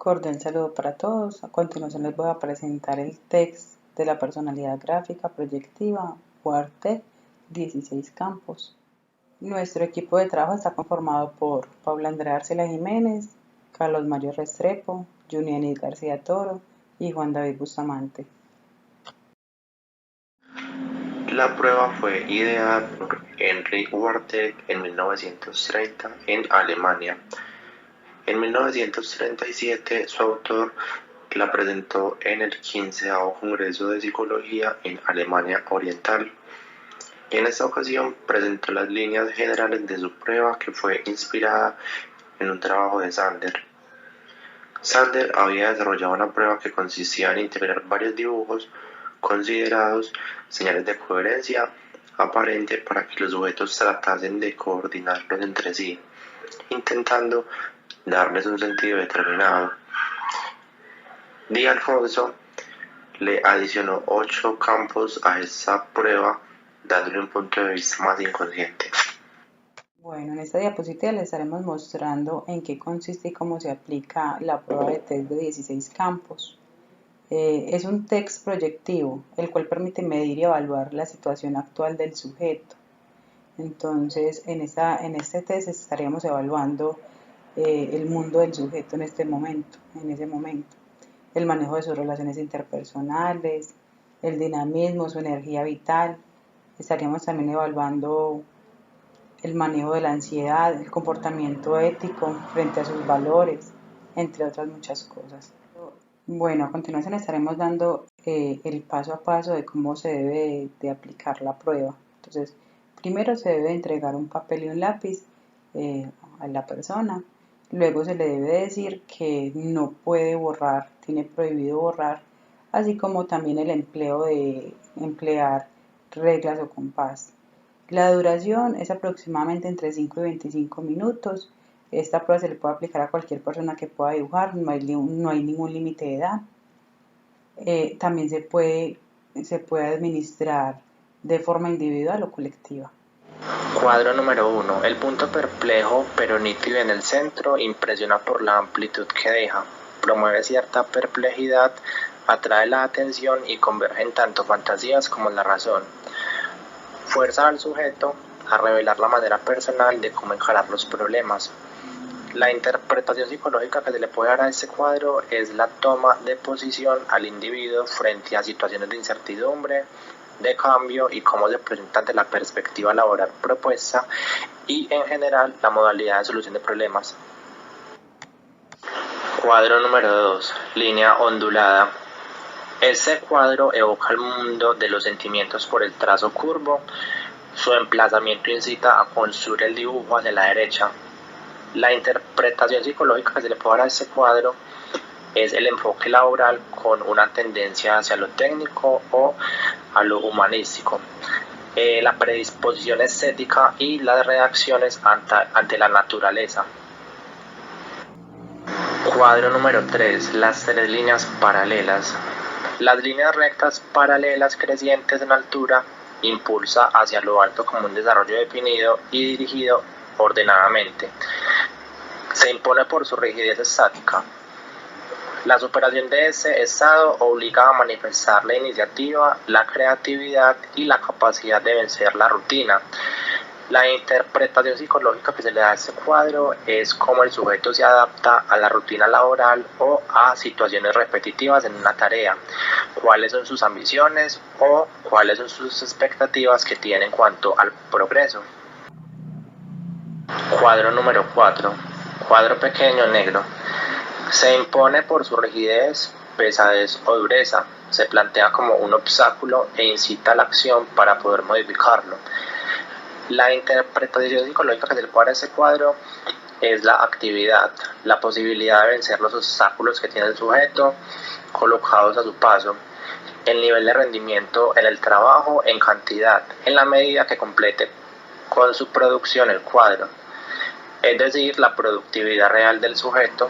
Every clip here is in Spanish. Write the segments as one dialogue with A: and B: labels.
A: Cordial saludo para todos. A continuación les voy a presentar el test de la personalidad gráfica proyectiva WordTech 16 campos. Nuestro equipo de trabajo está conformado por Paula Andrea Arcela Jiménez, Carlos Mario Restrepo, Junianis García Toro y Juan David Bustamante.
B: La prueba fue ideada por Henry Wartek en 1930 en Alemania. En 1937 su autor la presentó en el 15º Congreso de Psicología en Alemania Oriental. En esta ocasión presentó las líneas generales de su prueba, que fue inspirada en un trabajo de Sander. Sander había desarrollado una prueba que consistía en integrar varios dibujos considerados señales de coherencia aparente para que los sujetos tratasen de coordinarlos entre sí, intentando darles un sentido determinado. Di Alfonso le adicionó 8 campos a esta prueba, dándole un punto de vista más inconsciente.
A: Bueno, en esta diapositiva les estaremos mostrando en qué consiste y cómo se aplica la prueba de test de 16 campos. Es un test proyectivo, el cual permite medir y evaluar la situación actual del sujeto. Entonces, en este test estaríamos evaluando el mundo del sujeto en ese momento, el manejo de sus relaciones interpersonales, el dinamismo, su energía vital. Estaríamos también evaluando el manejo de la ansiedad, el comportamiento ético frente a sus valores, entre otras muchas cosas. Bueno, a continuación estaremos dando el paso a paso de cómo se debe de aplicar la prueba. Entonces, primero se debe entregar un papel y un lápiz a la persona. Luego se le debe decir que no puede borrar, tiene prohibido borrar, así como también el empleo de emplear reglas o compás. La duración es aproximadamente entre 5 y 25 minutos. Esta prueba se le puede aplicar a cualquier persona que pueda dibujar, no hay ningún límite de edad. También se puede administrar de forma individual o colectiva.
B: Cuadro número 1. El punto perplejo pero nítido en el centro impresiona por la amplitud que deja, promueve cierta perplejidad, atrae la atención y converge en tanto fantasías como la razón. Fuerza al sujeto a revelar la manera personal de cómo encarar los problemas. La interpretación psicológica que se le puede dar a este cuadro es la toma de posición al individuo frente a situaciones de incertidumbre, de cambio y cómo se presenta ante la perspectiva laboral propuesta y en general la modalidad de solución de problemas. Cuadro número 2. Línea ondulada. Este cuadro evoca el mundo de los sentimientos por el trazo curvo. Su emplazamiento incita a construir el dibujo hacia la derecha. La interpretación psicológica que se le puede dar a este cuadro es el enfoque laboral con una tendencia hacia lo técnico o a lo humanístico, la predisposición estética y las reacciones ante la naturaleza. Cuadro número 3. Las 3 líneas paralelas. Las líneas rectas paralelas crecientes en altura impulsa hacia lo alto como un desarrollo definido y dirigido ordenadamente. Se impone por su rigidez estática. La superación de este estado obliga a manifestar la iniciativa, la creatividad y la capacidad de vencer la rutina. La interpretación psicológica que se le da a este cuadro es cómo el sujeto se adapta a la rutina laboral o a situaciones repetitivas en una tarea, cuáles son sus ambiciones o cuáles son sus expectativas que tiene en cuanto al progreso. Cuadro número 4. Cuadro pequeño negro. Se impone por su rigidez, pesadez o dureza. Se plantea como un obstáculo e incita a la acción para poder modificarlo. La interpretación psicológica que se le puede dar a este cuadro es la actividad, la posibilidad de vencer los obstáculos que tiene el sujeto colocados a su paso, el nivel de rendimiento en el trabajo en cantidad, en la medida que complete con su producción el cuadro, es decir, la productividad real del sujeto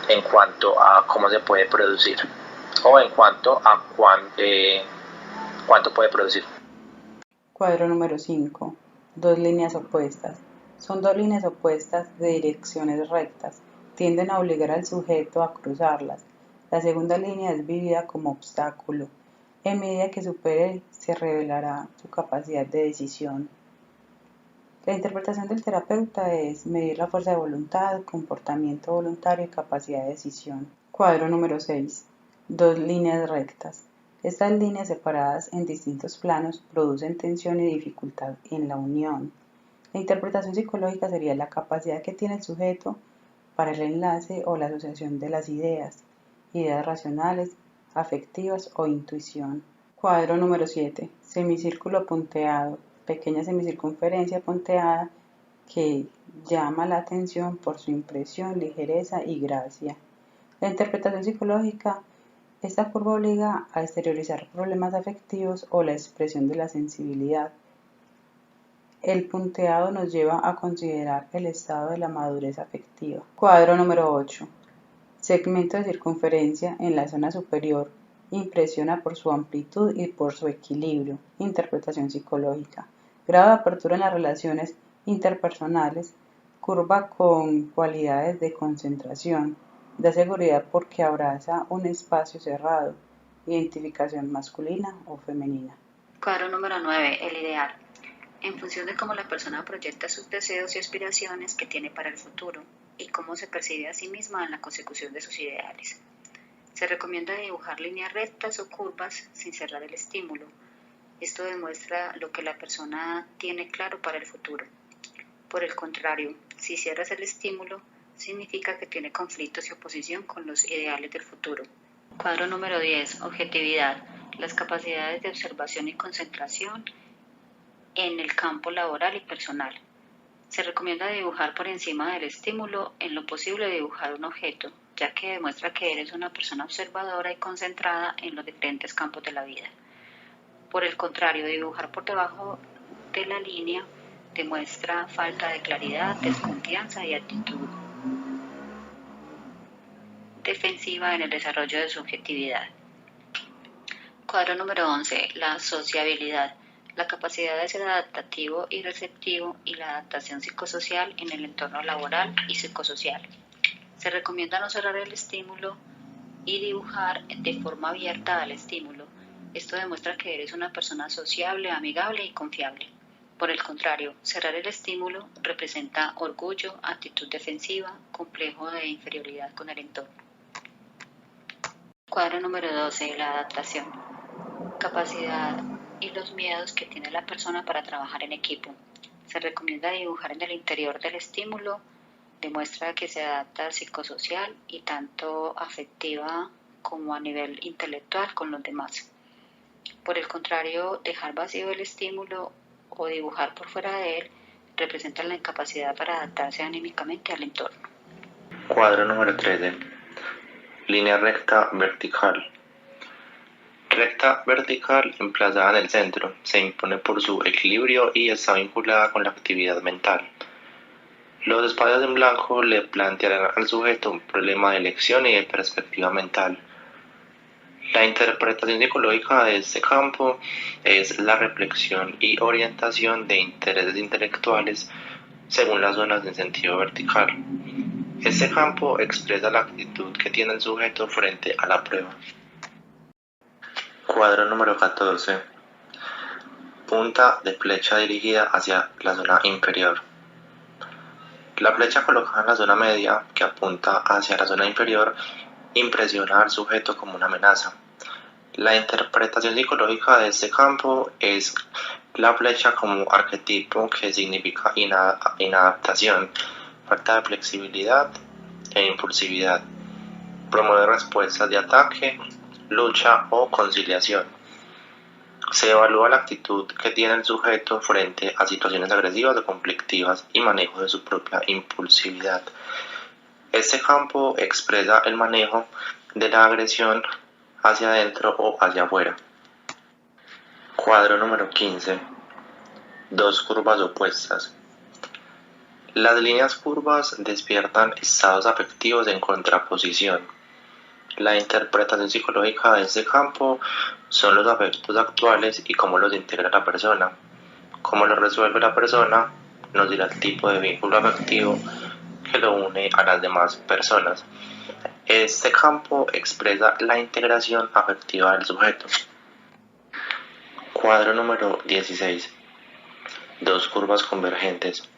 B: en cuanto a cómo se puede producir o en cuanto a cuánto puede producir.
A: Cuadro número 5. 2 líneas opuestas. Son 2 líneas opuestas de direcciones rectas. tienden a obligar al sujeto a cruzarlas. La segunda línea es vivida como obstáculo. En medida que supere, se revelará su capacidad de decisión. La interpretación del terapeuta es medir la fuerza de voluntad, comportamiento voluntario y capacidad de decisión. Cuadro número 6. Dos líneas rectas. Estas líneas separadas en distintos planos producen tensión y dificultad en la unión. La interpretación psicológica sería la capacidad que tiene el sujeto para el enlace o la asociación de las ideas racionales, afectivas o intuición. Cuadro número 7. Semicírculo punteado. Pequeña semicircunferencia punteada que llama la atención por su impresión, ligereza y gracia. La interpretación psicológica, esta curva obliga a exteriorizar problemas afectivos o la expresión de la sensibilidad. El punteado nos lleva a considerar el estado de la madurez afectiva. Cuadro número 8. Segmento de circunferencia en la zona superior. Impresiona por su amplitud y por su equilibrio. Interpretación psicológica. Grado de apertura en las relaciones interpersonales. Curva con cualidades de concentración. Da seguridad porque abraza un espacio cerrado. Identificación masculina o femenina.
C: Cuadro número 9. El ideal. En función de cómo la persona proyecta sus deseos y aspiraciones que tiene para el futuro y cómo se percibe a sí misma en la consecución de sus ideales. Se recomienda dibujar líneas rectas o curvas sin cerrar el estímulo. Esto demuestra lo que la persona tiene claro para el futuro. Por el contrario, si cierras el estímulo, significa que tiene conflictos y oposición con los ideales del futuro. Cuadro número 10. Objetividad. Las capacidades de observación y concentración en el campo laboral y personal. Se recomienda dibujar por encima del estímulo, en lo posible dibujar un objeto, ya que demuestra que eres una persona observadora y concentrada en los diferentes campos de la vida. Por el contrario, dibujar por debajo de la línea demuestra falta de claridad, desconfianza y actitud defensiva en el desarrollo de su objetividad. Cuadro número 11. La sociabilidad. La capacidad de ser adaptativo y receptivo y la adaptación psicosocial en el entorno laboral y psicosocial. Se recomienda no cerrar el estímulo y dibujar de forma abierta al estímulo. Esto demuestra que eres una persona sociable, amigable y confiable. Por el contrario, cerrar el estímulo representa orgullo, actitud defensiva, complejo de inferioridad con el entorno. Cuadro número 12. La adaptación. Capacidad y los miedos que tiene la persona para trabajar en equipo. Se recomienda dibujar en el interior del estímulo, demuestra que se adapta psicosocial y tanto afectiva como a nivel intelectual con los demás. Por el contrario, dejar vacío el estímulo o dibujar por fuera de él representa la incapacidad para adaptarse anímicamente al entorno.
B: Cuadro número 13. Línea recta vertical. Recta vertical emplazada en el centro, se impone por su equilibrio y está vinculada con la actividad mental. Los espacios en blanco le plantearán al sujeto un problema de elección y de perspectiva mental. La interpretación psicológica de este campo es la reflexión y orientación de intereses intelectuales según las zonas en sentido vertical. Este campo expresa la actitud que tiene el sujeto frente a la prueba. Cuadro número 14. Punta de flecha dirigida hacia la zona inferior. La flecha colocada en la zona media, que apunta hacia la zona inferior, impresiona al sujeto como una amenaza. La interpretación psicológica de este campo es la flecha como arquetipo que significa inadaptación, falta de flexibilidad e impulsividad. Promueve respuestas de ataque, lucha o conciliación. Se evalúa la actitud que tiene el sujeto frente a situaciones agresivas o conflictivas y manejo de su propia impulsividad. Este campo expresa el manejo de la agresión hacia adentro o hacia afuera. Cuadro número 15. Dos curvas opuestas. Las líneas curvas despiertan estados afectivos en contraposición. La interpretación psicológica de este campo son los afectos actuales y cómo los integra la persona. Cómo los resuelve la persona nos dirá el tipo de vínculo afectivo que lo une a las demás personas. Este campo expresa la integración afectiva del sujeto. Cuadro número 16. Dos curvas convergentes.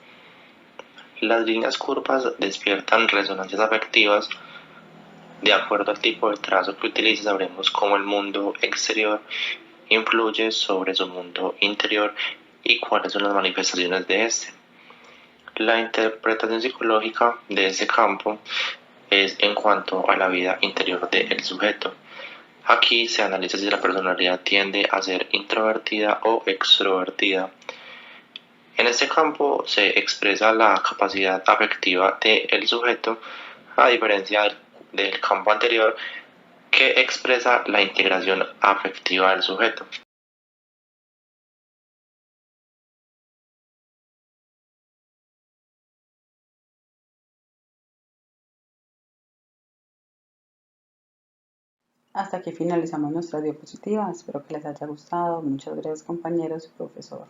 B: Las líneas curvas despiertan resonancias afectivas. De acuerdo al tipo de trazo que utilice, sabremos cómo el mundo exterior influye sobre su mundo interior y cuáles son las manifestaciones de este. La interpretación psicológica de este campo es en cuanto a la vida interior del sujeto. Aquí se analiza si la personalidad tiende a ser introvertida o extrovertida. En este campo se expresa la capacidad afectiva del sujeto, a diferencia del campo anterior que expresa la integración afectiva del sujeto.
A: Hasta aquí finalizamos nuestra diapositiva. Espero que les haya gustado. Muchas gracias, compañeros y profesor.